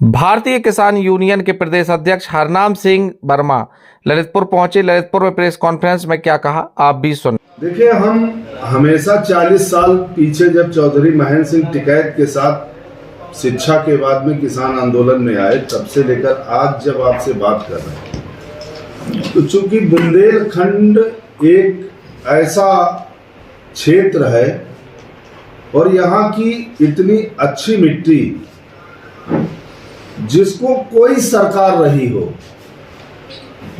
भारतीय किसान यूनियन के प्रदेश अध्यक्ष हरनाम सिंह वर्मा ललितपुर पहुंचे। ललितपुर में प्रेस कॉन्फ्रेंस में क्या कहा, आप भी सुन। देखिए, हम हमेशा 40 साल पीछे जब चौधरी महेंद्र सिंह टिकैत के साथ शिक्षा के बाद में किसान आंदोलन में आए, तब से लेकर आज जब आपसे बात कर रहे हैं, तो चूंकि बुंदेलखंड एक ऐसा क्षेत्र है और यहाँ की इतनी अच्छी मिट्टी जिसको कोई सरकार रही हो,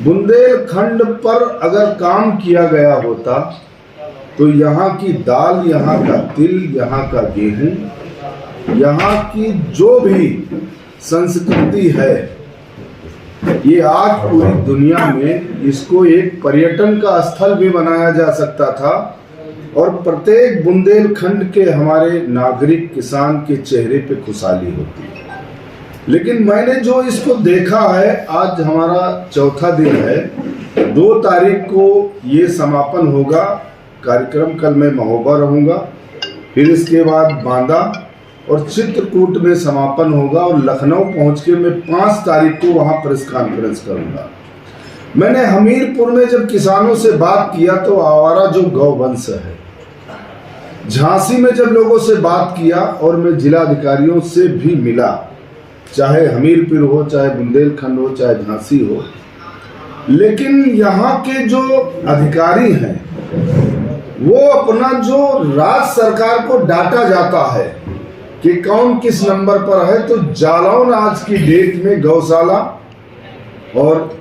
बुंदेलखंड पर अगर काम किया गया होता तो यहाँ की दाल, यहाँ का तिल, यहाँ का गेहूं, यहाँ की जो भी संस्कृति है, ये आज पूरी दुनिया में इसको एक पर्यटन का स्थल भी बनाया जा सकता था और प्रत्येक बुंदेलखंड के हमारे नागरिक किसान के चेहरे पे खुशहाली होती। लेकिन मैंने जो इसको देखा है, आज हमारा चौथा दिन है, 2 तारीख को ये समापन होगा कार्यक्रम। कल मैं महोबा रहूँगा, फिर इसके बाद बांदा और चित्रकूट में समापन होगा और लखनऊ पहुँच के मैं 5 तारीख को वहाँ प्रेस कॉन्फ्रेंस करूँगा। मैंने हमीरपुर में जब किसानों से बात किया तो आवारा जो गौवंश है, झांसी में जब लोगों से बात किया और मैं जिला अधिकारियों से भी मिला, चाहे हमीरपुर हो, चाहे बुंदेलखंड हो, चाहे झांसी हो, लेकिन यहाँ के जो अधिकारी हैं वो अपना जो राज्य सरकार को डांटा जाता है कि कौन किस नंबर पर है, तो जालौन आज की डेट में गौशाला और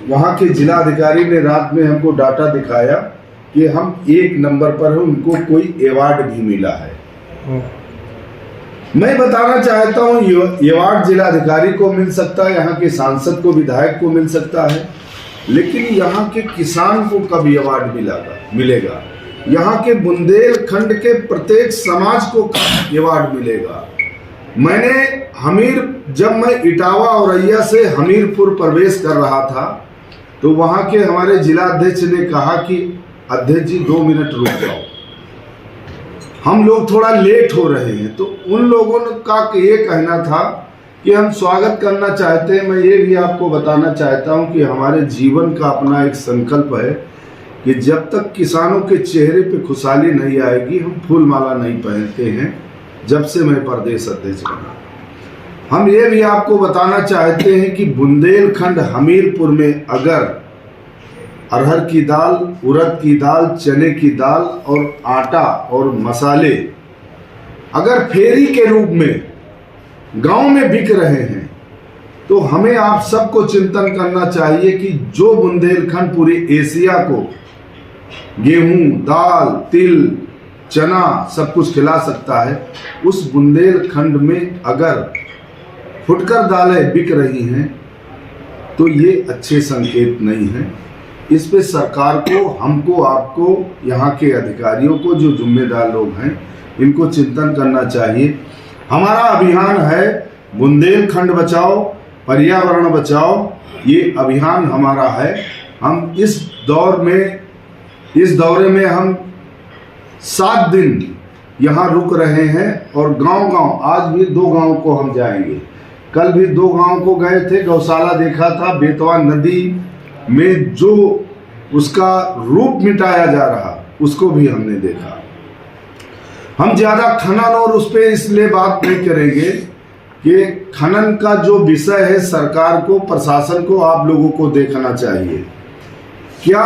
वहाँ के जिला अधिकारी ने रात में हमको डाटा दिखाया कि हम 1 नंबर पर हैं, उनको कोई अवार्ड भी मिला है। मैं बताना चाहता हूँ, ये अवार्ड जिलाधिकारी को मिल सकता है, यहाँ के सांसद को, विधायक को मिल सकता है, लेकिन यहाँ के किसान को कभी अवार्ड मिलेगा? यहाँ के बुंदेलखंड के प्रत्येक समाज को अवार्ड मिलेगा? जब मैं इटावा औरैया से हमीरपुर प्रवेश कर रहा था तो वहाँ के हमारे जिला अध्यक्ष ने कहा कि अध्यक्ष जी 2 मिनट रुक जाओ, हम लोग थोड़ा लेट हो रहे हैं। तो उन लोगों का ये कहना था कि हम स्वागत करना चाहते हैं। मैं ये भी आपको बताना चाहता हूं कि हमारे जीवन का अपना एक संकल्प है कि जब तक किसानों के चेहरे पे खुशहाली नहीं आएगी, हम फूल माला नहीं पहनते हैं। जब से मैं प्रदेश अध्यक्ष बना, हम ये भी आपको बताना चाहते हैं कि बुंदेलखंड हमीरपुर में अगर अरहर की दाल, उड़द की दाल, चने की दाल और आटा और मसाले अगर फेरी के रूप में गांव में बिक रहे हैं, तो हमें आप सबको चिंतन करना चाहिए कि जो बुंदेलखंड पूरे एशिया को गेहूं, दाल, तिल, चना सब कुछ खिला सकता है, उस बुंदेलखंड में अगर फुटकर दालें बिक रही हैं तो ये अच्छे संकेत नहीं है। इस पे सरकार को, हमको, आपको, यहाँ के अधिकारियों को, जो जिम्मेदार लोग हैं, इनको चिंतन करना चाहिए। हमारा अभियान है बुंदेलखंड बचाओ, पर्यावरण बचाओ, ये अभियान हमारा है। हम इस दौरे में हम 7 दिन यहाँ रुक रहे हैं और गांव-गांव, आज भी 2 गांव को हम जाएंगे। कल भी 2 गांव को गए थे, गौशाला देखा था, बेतवा नदी में जो उसका रूप मिटाया जा रहा, उसको भी हमने देखा। हम ज्यादा खनन और उस पर इसलिए बात नहीं करेंगे कि खनन का जो विषय है, सरकार को, प्रशासन को, आप लोगों को देखना चाहिए। क्या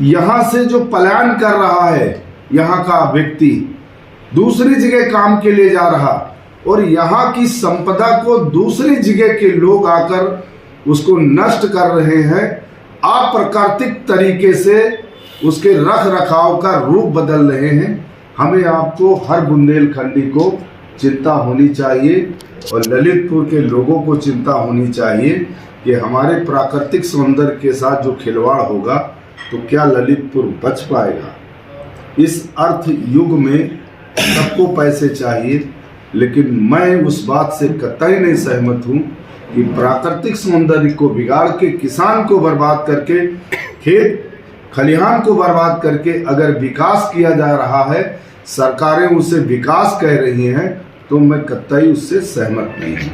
यहाँ से जो पलायन कर रहा है यहाँ का व्यक्ति, दूसरी जगह काम के लिए जा रहा और यहाँ की संपदा को दूसरी जगह के लोग आकर उसको नष्ट कर रहे हैं, अप्राकृतिक तरीके से उसके रख रखाव का रूप बदल रहे हैं। हमें, आपको, हर बुंदेलखंडी को चिंता होनी चाहिए और ललितपुर के लोगों को चिंता होनी चाहिए कि हमारे प्राकृतिक सौंदर्य के साथ जो खिलवाड़ होगा तो क्या ललितपुर बच पाएगा? इस अर्थ युग में सबको पैसे चाहिए, लेकिन मैं उस बात से कतई नहीं सहमत हूँ कि प्राकृतिक सौंदर्य को बिगाड़ के, किसान को बर्बाद करके, खेत खलिहान को बर्बाद करके अगर विकास किया जा रहा है, सरकारें उसे विकास कह रही हैं, तो मैं कतई उससे सहमत नहीं हूँ।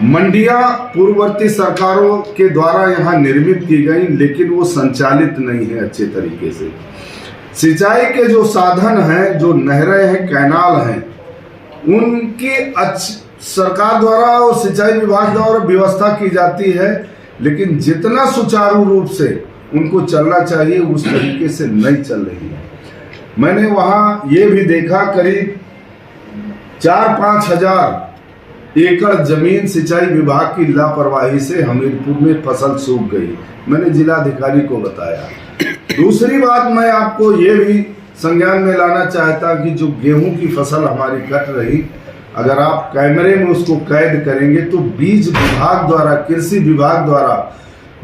मंडियां पूर्ववर्ती सरकारों के द्वारा यहाँ निर्मित की गई, लेकिन वो संचालित नहीं है अच्छे तरीके से। सिंचाई के जो साधन हैं, जो नहरें हैं, कैनाल हैं, उनकी सरकार द्वारा और सिंचाई विभाग द्वारा व्यवस्था की जाती है, लेकिन जितना सुचारू रूप से उनको चलना चाहिए उस तरीके से नहीं चल रही है। मैंने वहाँ ये भी देखा, करीब 4-5 हजार एकड़ जमीन सिंचाई विभाग की लापरवाही से हमीरपुर में फसल सूख गई। मैंने जिलाधिकारी को बताया। दूसरी बात मैं आपको ये भी संज्ञान में लाना चाहता कि जो गेहूं की फसल हमारी कट रही, अगर आप कैमरे में उसको कैद करेंगे तो बीज विभाग द्वारा, कृषि विभाग द्वारा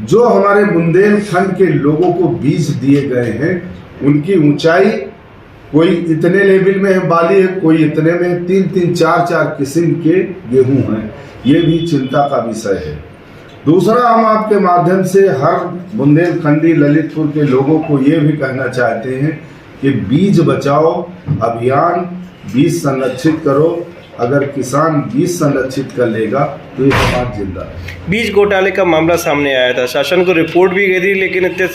जो हमारे बुंदेलखंड के लोगों को बीज दिए गए हैं, उनकी ऊंचाई कोई इतने लेवल में है, बाली है, कोई इतने में, 3-3, 4-4 किस्म के गेहूं हैं। ये भी चिंता का विषय है। दूसरा, हम आपके माध्यम से हर बुंदेलखंडी ललितपुर के लोगों को ये भी कहना चाहते हैं कि बीज बचाओ अभियान, बीज संरक्षित करो। अगर किसान बीज संरक्षित कर लेगा तो ये समाज जिंदा है। बीज घोटाले का मामला सामने आया था, शासन को रिपोर्ट भी गई थी, लेकिन इतने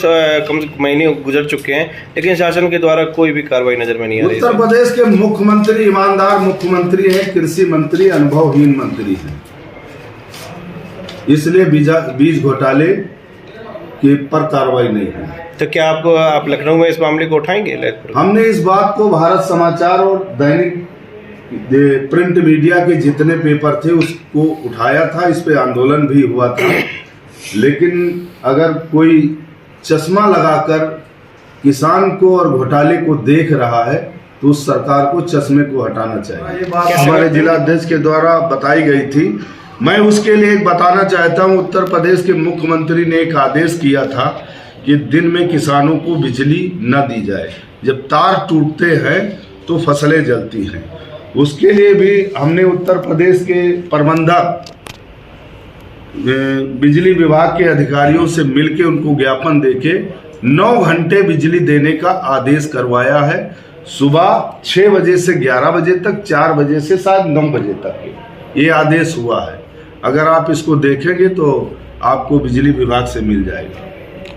कम महीने गुजर चुके हैं, लेकिन शासन के द्वारा कोई भी कार्रवाई नजर में नहीं आ रही। उत्तर प्रदेश के मुख्यमंत्री ईमानदार मुख्यमंत्री हैं, कृषि मंत्री अनुभवहीन मंत्री हैं, इसलिए बीज घोटाले के पर कार्रवाई नहीं है। तो क्या आप लखनऊ में इस मामले को उठाएंगे? हमने इस बात को भारत समाचार और दैनिक प्रिंट मीडिया के जितने पेपर थे उसको उठाया था, इस पे आंदोलन भी हुआ था। लेकिन अगर कोई चश्मा लगाकर किसान को और घोटाले को देख रहा है तो उस सरकार को चश्मे को हटाना चाहिए। ये बात हमारे जिलाध्यक्ष के द्वारा बताई गई थी। मैं उसके लिए एक बताना चाहता हूँ, उत्तर प्रदेश के मुख्यमंत्री ने एक आदेश किया था कि दिन में किसानों को बिजली न दी जाए, जब तार टूटते हैं तो फसलें जलती हैं। उसके लिए भी हमने उत्तर प्रदेश के प्रबंधक बिजली विभाग के अधिकारियों से मिलकर उनको ज्ञापन देके 9 घंटे बिजली देने का आदेश करवाया है। सुबह 6 बजे से 11 बजे तक, 4 बजे से शायद 9 बजे तक ये आदेश हुआ है। अगर आप इसको देखेंगे तो आपको बिजली विभाग से मिल जाएगा।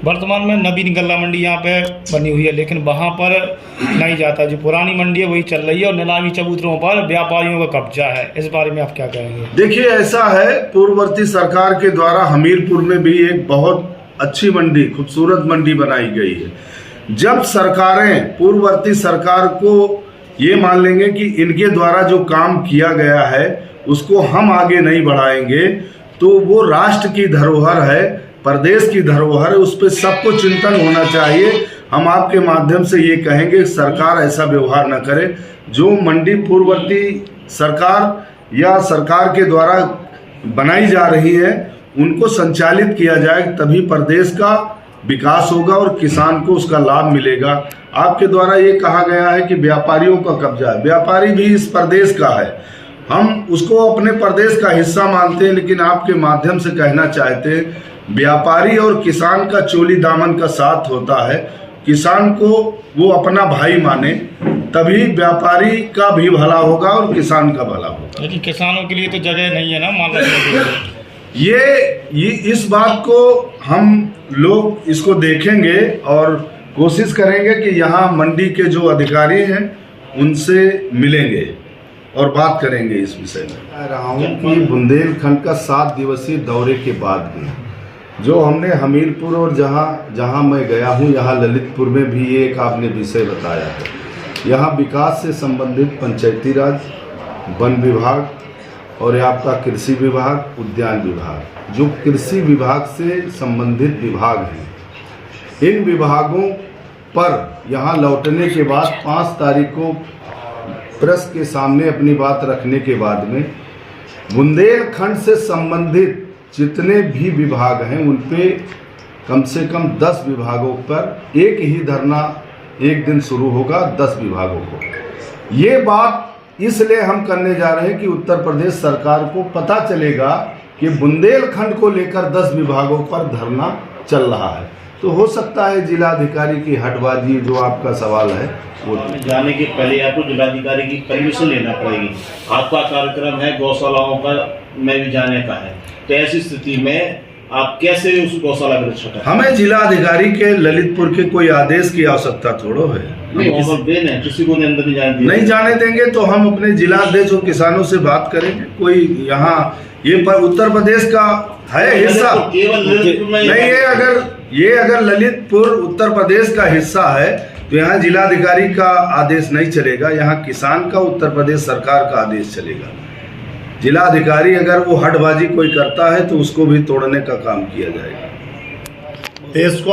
वर्तमान में नवीन गल्ला मंडी यहाँ पे बनी हुई है, लेकिन वहाँ पर नहीं जाता। जो पुरानी मंडी है वही चल रही है और नीलामी चबूतरों पर व्यापारियों का कब्जा है। इस बारे में आप क्या कहेंगे? देखिए, ऐसा है, पूर्ववर्ती सरकार के द्वारा हमीरपुर में भी एक बहुत अच्छी मंडी, खूबसूरत मंडी बनाई गई है। जब सरकारें पूर्ववर्ती सरकार को ये मान लेंगे कि इनके द्वारा जो काम किया गया है उसको हम आगे नहीं बढ़ाएंगे, तो वो राष्ट्र की धरोहर है, प्रदेश की धरोहर है, उस पर सबको चिंतन होना चाहिए। हम आपके माध्यम से ये कहेंगे सरकार ऐसा व्यवहार न करे। जो मंडी पूर्ववर्ती सरकार या सरकार के द्वारा बनाई जा रही है उनको संचालित किया जाए, तभी प्रदेश का विकास होगा और किसान को उसका लाभ मिलेगा। आपके द्वारा ये कहा गया है कि व्यापारियों का कब्जा है, व्यापारी भी इस प्रदेश का है, हम उसको अपने प्रदेश का हिस्सा मानते हैं। लेकिन आपके माध्यम से कहना चाहते हैं, व्यापारी और किसान का चोली दामन का साथ होता है। किसान को वो अपना भाई माने, तभी व्यापारी का भी भला होगा और किसान का भला होगा। लेकिन किसानों के लिए तो जगह नहीं है ना, मान लो ये इस बात को हम लोग इसको देखेंगे और कोशिश करेंगे कि यहाँ मंडी के जो अधिकारी हैं उनसे मिलेंगे और बात करेंगे इस विषय में। कह रहा हूँ कि बुंदेलखंड का 7 दिवसीय दौरे के बाद भी जो हमने हमीरपुर और जहाँ मैं गया हूँ, यहाँ ललितपुर में भी ये एक आपने विषय बताया है। यहाँ विकास से संबंधित पंचायती राज, वन विभाग और आपका कृषि विभाग, उद्यान विभाग, जो कृषि विभाग से संबंधित विभाग हैं, इन विभागों पर यहाँ लौटने के बाद 5 तारीख को प्रेस के सामने अपनी बात रखने के बाद में बुंदेलखंड से संबंधित जितने भी विभाग हैं उन पे कम से कम 10 विभागों पर एक ही धरना एक दिन शुरू होगा, 10 विभागों को। ये बात इसलिए हम करने जा रहे हैं कि उत्तर प्रदेश सरकार को पता चलेगा कि बुंदेलखंड को लेकर 10 विभागों पर धरना चल रहा है। तो हो सकता है जिलाधिकारी की हटबाजी, जो आपका सवाल है, वो जाने के पहले आपको जिलाधिकारी की परमिशन लेना पड़ेगी। आपका कार्यक्रम है गौशालाओं का में भी जाने का है। तो ऐसी स्थिति में आप कैसे उस गौशाला की रक्षा करें? हमें जिला अधिकारी के ललितपुर के कोई आदेश की आवश्यकता थोड़ो है। नहीं, वहाँ पर बैन है, किसी को अंदर नहीं जाने दिया। नहीं जाने देंगे तो हम अपने जिला अध्यक्ष और किसानों से बात करेंगे। कोई यहाँ ये पर उत्तर प्रदेश का है हिस्सा केवल ललितपुर में नहीं, ये अगर ललितपुर उत्तर प्रदेश का हिस्सा है तो यहाँ जिलाधिकारी का आदेश नहीं चलेगा, यहाँ किसान का उत्तर प्रदेश सरकार का आदेश चलेगा। जिलाधिकारी अगर वो हटबाजी कोई करता है तो उसको भी तोड़ने का काम किया जाएगा। देश को